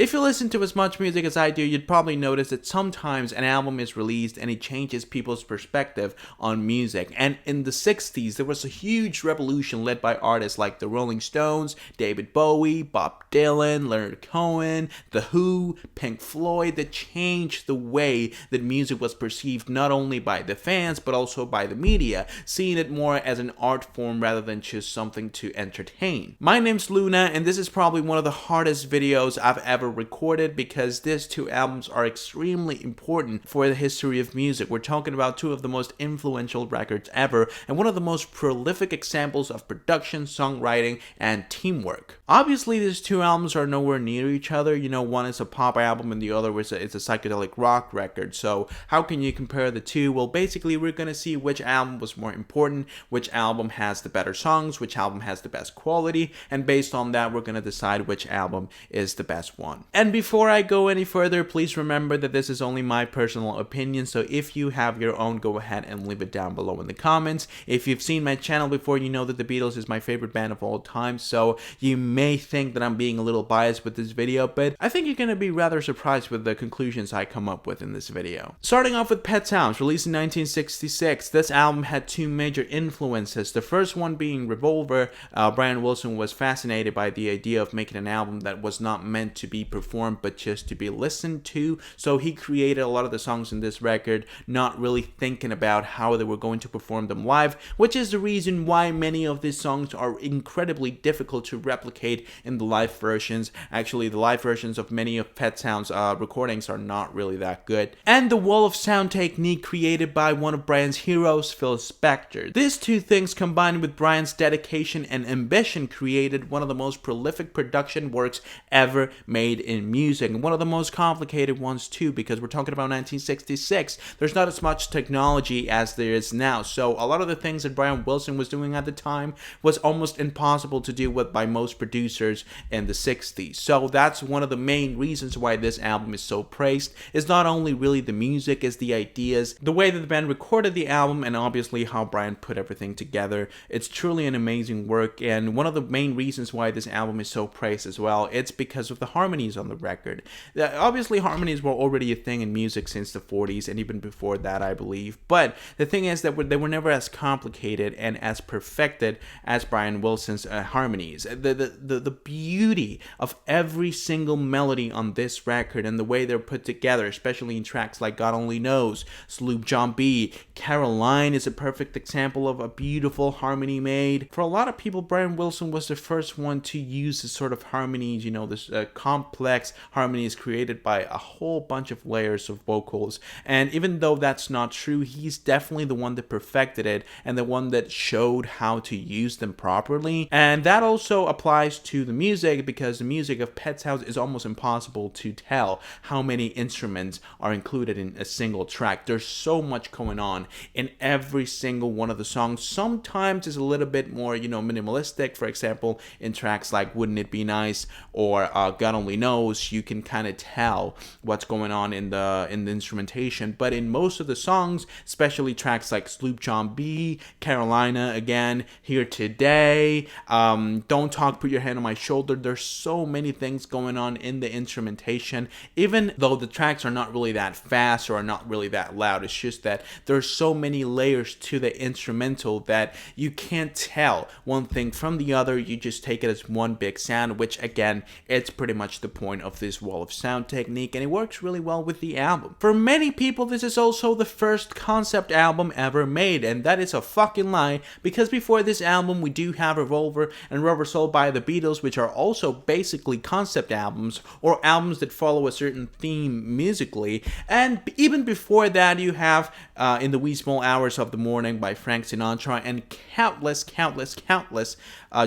If you listen to as much music as I do, you'd probably notice that sometimes an album is released and it changes people's perspective on music. And in the 60s, there was a huge revolution led by artists like the Rolling Stones, David Bowie, Bob Dylan, Leonard Cohen, The Who, Pink Floyd, that changed the way that music was perceived not only by the fans but also by the media, seeing it more as an art form rather than just something to entertain. My name's Luna, and this is probably one of the hardest videos I've ever recorded because these two albums are extremely important for the history of music. We're talking about two of the most influential records ever and one of the most prolific examples of production, songwriting, and teamwork. Obviously, these two albums are nowhere near each other. You know, one is a pop album and the other is a psychedelic rock record. So how can you compare the two? Well, basically, we're going to see which album was more important, which album has the better songs, which album has the best quality, and based on that, we're going to decide which album is the best one. And before I go any further, please remember that this is only my personal opinion, so if you have your own, go ahead and leave it down below in the comments. If you've seen my channel before, you know that the Beatles is my favorite band of all time, so you may think that I'm being a little biased with this video, but I think you're going to be rather surprised with the conclusions I come up with in this video. Starting off with Pet Sounds, released in 1966, this album had two major influences. The first one being Revolver. Brian Wilson was fascinated by the idea of making an album that was not meant to be performed but just to be listened to, so he created a lot of the songs in this record not really thinking about how they were going to perform them live, which is the reason why many of these songs are incredibly difficult to replicate in the live versions. Actually, the live versions of many of Pet Sounds recordings are not really that good. And the wall of sound technique created by one of Brian's heroes, Phil Spector. These two things combined with Brian's dedication and ambition created one of the most prolific production works ever made in music, and one of the most complicated ones too, because we're talking about 1966. There's not as much technology as there is now, so a lot of the things that Brian Wilson was doing at the time was almost impossible to do with by most producers in the 60s. So that's one of the main reasons why this album is so praised. It's not only really the music, it's the ideas, the way that the band recorded the album, and obviously how Brian put everything together. It's truly an amazing work, and one of the main reasons why this album is so praised as well, it's because of the harmonies on the record. Obviously, harmonies were already a thing in music since the 40s and even before that, I believe, but the thing is that they were never as complicated and as perfected as Brian Wilson's harmonies. The beauty of every single melody on this record and the way they're put together, especially in tracks like God Only Knows, Sloop John B, Caroline is a perfect example of a beautiful harmony made. For a lot of people, Brian Wilson was the first one to use this sort of harmonies, you know, this complex harmonies created by a whole bunch of layers of vocals. And even though that's not true, he's definitely the one that perfected it and the one that showed how to use them properly. And that also applies to the music, because the music of Pet Sounds is almost impossible to tell how many instruments are included in a single track. There's so much going on in every single one of the songs. Sometimes it's a little bit more, you know, minimalistic. For example, in tracks like Wouldn't It Be Nice or God Only Knows, you can kind of tell what's going on in the instrumentation. But in most of the songs, especially tracks like Sloop John B, Carolina again, Here Today, Don't Talk, Put Your Hand on My Shoulder, there's so many things going on in the instrumentation. Even though the tracks are not really that fast or are not really that loud, it's just that there's so many layers to the instrumental that you can't tell one thing from the other. You just take it as one big sound, which again, it's pretty much the point of this wall of sound technique, and it works really well with the album. For many people, this is also the first concept album ever made, and that is a fucking lie, because before this album we do have Revolver and Rubber Soul by the Beatles, which are also basically concept albums or albums that follow a certain theme musically. And even before that, you have In the Wee Small Hours of the Morning by Frank Sinatra, and countless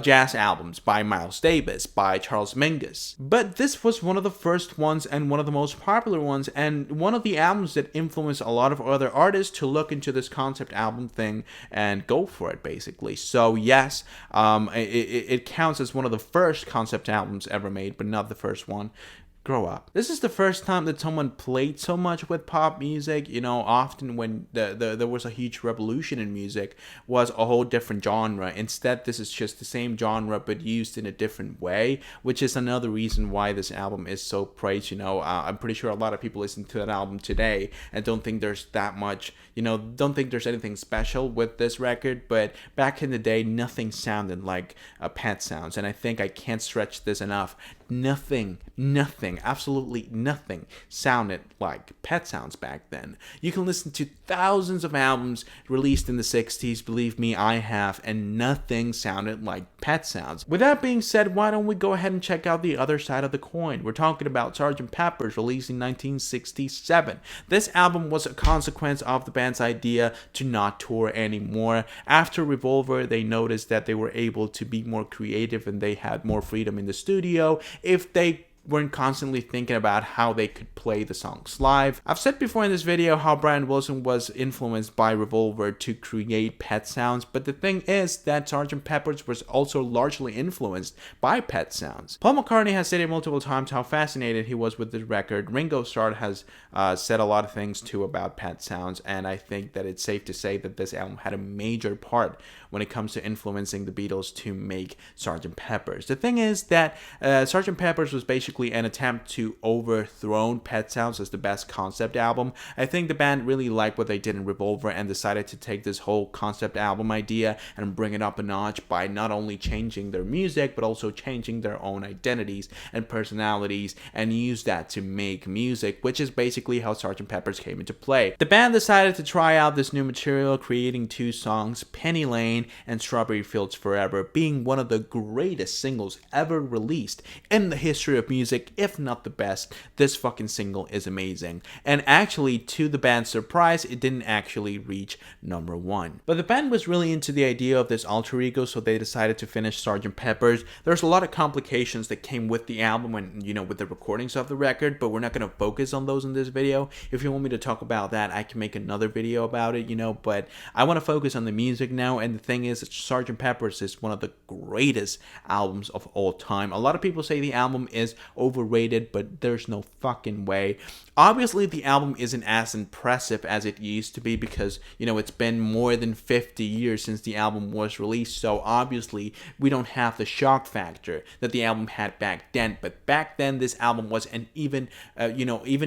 jazz albums by Miles Davis, by Charles Mingus. But this was one of the first ones and one of the most popular ones, and one of the albums that influenced a lot of other artists to look into this concept album thing and go for it, basically. So yes, it counts as one of the first concept albums ever made, but not the first one. grow up. This is the first time that someone played so much with pop music. You know, often when there was a huge revolution in music, was a whole different genre. Instead, this is just the same genre but used in a different way, which is another reason why this album is so praised. You know, I'm pretty sure a lot of people listen to that album today and don't think there's that much, you know, don't think there's anything special with this record, but back in the day, nothing sounded like Pet Sounds, and I think I can't stretch this enough. Nothing, absolutely nothing sounded like Pet Sounds back then. You can listen to thousands of albums released in the 60s, believe me, I have, and nothing sounded like Pet Sounds. With that being said, why don't we go ahead and check out the other side of the coin? We're talking about Sgt. Pepper's, released in 1967. This album was a consequence of the band's idea to not tour anymore. After Revolver, they noticed that they were able to be more creative and they had more freedom in the studio if they weren't constantly thinking about how they could play the songs live. I've said before in this video how Brian Wilson was influenced by Revolver to create Pet Sounds, but the thing is that Sgt. Pepper's was also largely influenced by Pet Sounds. Paul McCartney has stated multiple times how fascinated he was with this record. Ringo Starr has said a lot of things too about Pet Sounds, and I think that it's safe to say that this album had a major part when it comes to influencing the Beatles to make Sgt. Pepper's. The thing is that Sgt. Pepper's was basically an attempt to overthrow Pet Sounds as the best concept album. I think the band really liked what they did in Revolver and decided to take this whole concept album idea and bring it up a notch by not only changing their music but also changing their own identities and personalities and use that to make music, which is basically how Sgt. Pepper's came into play. The band decided to try out this new material, creating two songs, Penny Lane and Strawberry Fields Forever, being one of the greatest singles ever released in the history of music, if not the best. This fucking single is amazing. And actually, to the band's surprise, it didn't actually reach #1. But the band was really into the idea of this alter ego, so they decided to finish Sgt. Pepper's. There's a lot of complications that came with the album and, you know, with the recordings of the record, but we're not going to focus on those in this video. If you want me to talk about that, I can make another video about it, you know, but I want to focus on the music now. And the thing is that Sgt. Pepper's is one of the greatest albums of all time. A lot of people say the album is overrated, but there's no fucking way. Obviously, the album isn't as impressive as it used to be because, you know, it's been more than 50 years since the album was released, so obviously we don't have the shock factor that the album had back then. But back then, this album was an even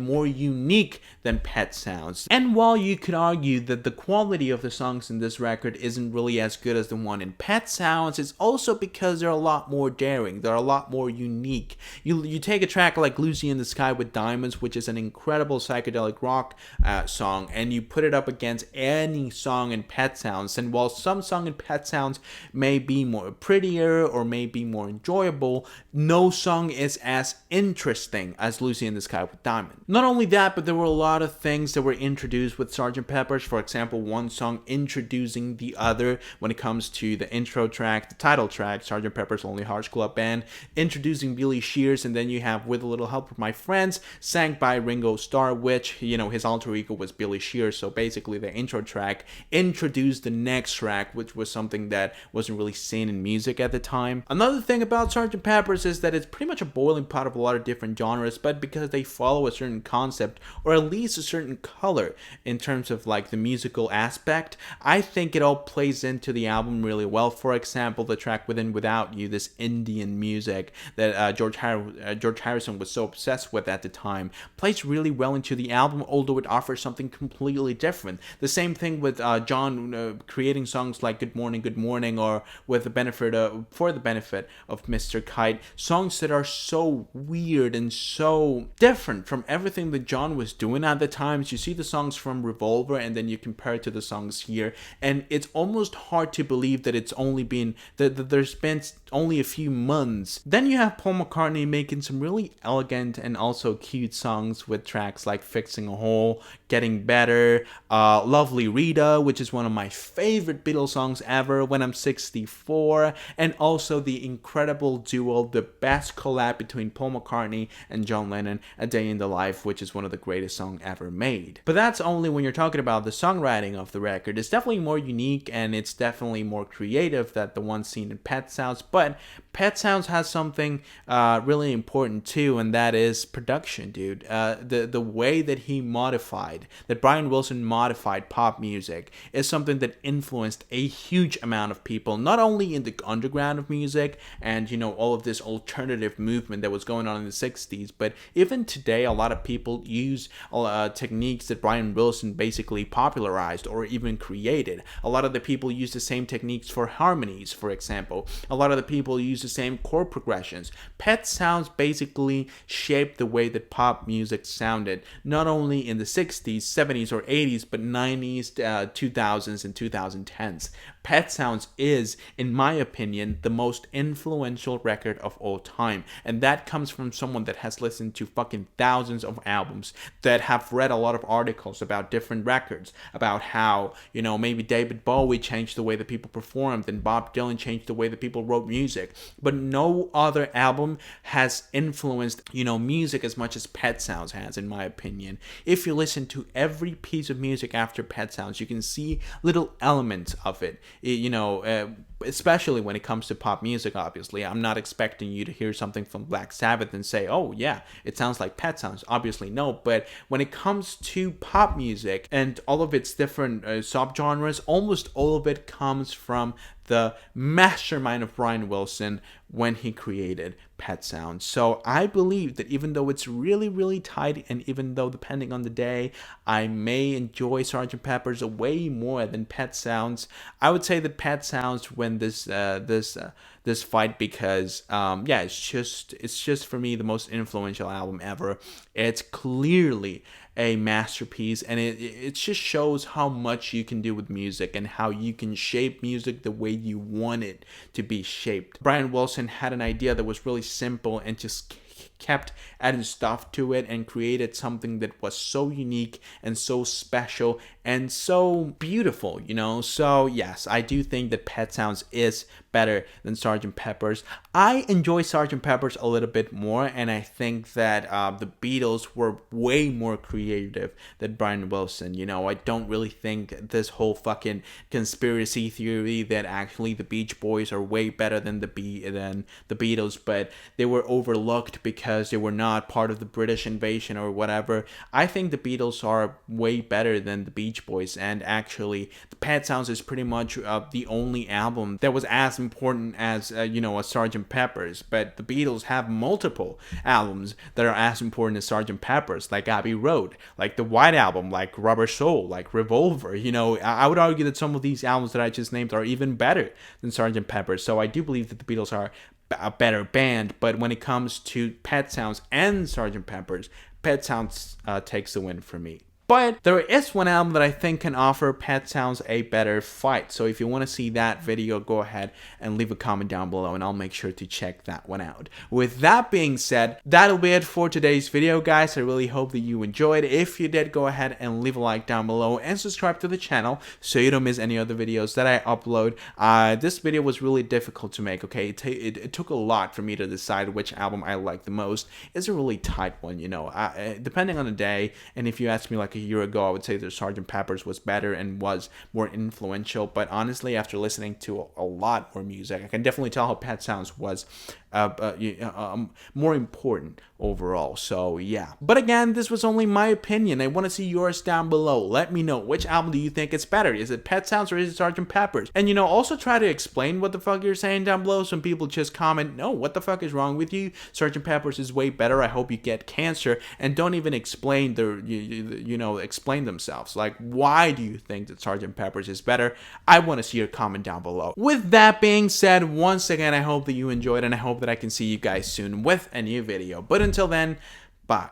more unique than Pet Sounds. And while you could argue that the quality of the songs in this record isn't really as good as the one in Pet Sounds, it's also because they're a lot more daring, they're a lot more unique. You take a track like Lucy in the Sky with Diamonds, which is an incredible psychedelic rock song, and you put it up against any song in Pet Sounds, and while some song in Pet Sounds may be more prettier or may be more enjoyable, no song is as interesting as Lucy in the Sky with Diamonds. Not only that, but there were a lot of things that were introduced with Sgt. Pepper's. For example, one song introducing the other when it comes to the intro track, the title track, Sgt. Pepper's Lonely Hearts Club Band, introducing Billy Shears, and then you have With a Little Help from My Friends, sang by Ringo Starr, which, you know, his alter ego was Billy Shears, so basically the intro track introduced the next track, which was something that wasn't really seen in music at the time. Another thing about Sgt. Pepper's is that it's pretty much a boiling pot of a lot of different genres, but because they follow a certain concept, or at least a certain color in terms of like the musical aspect, I think it all plays into the album really well. For example, the track With and Without You, this Indian music that George Harrison was so obsessed with at the time, plays really well into the album, although it offers something completely different. The same thing with John creating songs like Good Morning, or with the benefit for the benefit of Mr. Kite, songs that are so weird and so different from everything that John was doing at the time. You see the songs from Revolver and then you compare it to the songs here, and it's almost hard to believe that it's only been that there's been only a few months. Then you have Paul McCartney making some really elegant and also cute songs with tracks like Fixing a Hole, Getting Better, Lovely Rita, which is one of my favorite Beatles songs ever, When I'm 64, and also the incredible duo, the best collab between Paul McCartney and John Lennon, A Day in the Life, which is one of the greatest songs ever made. But that's only when you're talking about the songwriting of the record. It's definitely more unique and it's definitely more creative than the one seen in Pet Sounds, but Pet Sounds has something really important too, and that is production, dude. The way that Brian Wilson modified pop music is something that influenced a huge amount of people, not only in the underground of music and all of this alternative movement that was going on in the 60s, but even today a lot of people use techniques that Brian Wilson basically popularized or even created. A lot of the people use the same techniques for harmonies, for example. A lot of the people use the same chord progressions. Pet Sounds basically shaped the way that pop music sounded, not only in the 60s, 70s, or 80s, but 90s, 2000s, and 2010s. Pet Sounds is, in my opinion, the most influential record of all time. And that comes from someone that has listened to fucking thousands of albums, that have read a lot of articles about different records, about how, maybe David Bowie changed the way that people performed and Bob Dylan changed the way that people wrote music. But no other album has influenced, music as much as Pet Sounds has, in my opinion. If you listen to every piece of music after Pet Sounds, you can see little elements of it. Especially when it comes to pop music, obviously. I'm not expecting you to hear something from Black Sabbath and say, oh yeah, it sounds like Pet Sounds. Obviously no, but when it comes to pop music and all of its different subgenres, almost all of it comes from the mastermind of Brian Wilson when he created Pet Sounds. So I believe that even though it's really, really tight, and even though depending on the day, I may enjoy Sgt. Pepper's way more than Pet Sounds, I would say that Pet Sounds win this fight because it's just for me the most influential album ever. It's clearly a masterpiece, and it just shows how much you can do with music and how you can shape music the way you want it to be shaped. Brian Wilson had an idea that was really simple and just kept adding stuff to it and created something that was so unique and so special and so beautiful, So yes, I do think that Pet Sounds is better than Sgt. Pepper's. I enjoy Sgt. Pepper's a little bit more, and I think that the Beatles were way more creative than Brian Wilson. I don't really think this whole fucking conspiracy theory that actually the Beach Boys are way better than the Beatles, but they were overlooked because they were not part of the British invasion or whatever. I think the Beatles are way better than the Beach Boys, and actually the Pet Sounds is pretty much the only album that was as important as a Sgt. Pepper's. But the Beatles have multiple albums that are as important as Sgt. Pepper's, like Abbey Road, like the White Album, like Rubber Soul, like Revolver. I would argue that some of these albums that I just named are even better than Sgt. Pepper's. So I do believe that the Beatles are a better band, but when it comes to Pet Sounds and Sgt. Pepper's, Pet Sounds takes the win for me. But there is one album that I think can offer Pet Sounds a better fight. So if you want to see that video, go ahead and leave a comment down below and I'll make sure to check that one out. With that being said, that'll be it for today's video, guys. I really hope that you enjoyed. If you did, go ahead and leave a like down below and subscribe to the channel so you don't miss any other videos that I upload. This video was really difficult to make, okay? It took a lot for me to decide which album I like the most. It's a really tight one, depending on the day. And if you ask me like a year ago, I would say that Sgt. Pepper's was better and was more influential, but honestly, after listening to a lot more music, I can definitely tell how Pet Sounds was more important overall. So yeah, but again, this was only my opinion. I want to see yours down below. Let me know, which album do you think is better? Is it Pet Sounds or is it Sgt. Pepper's? And also try to explain what the fuck you're saying down below. Some people just comment, no, what the fuck is wrong with you? Sgt. Pepper's is way better. I hope you get cancer, and don't even explain explain themselves. Like, why do you think that Sgt. Pepper's is better? I want to see your comment down below. With that being said, once again, I hope that you enjoyed, and I hope that I can see you guys soon with a new video. But until then, bye.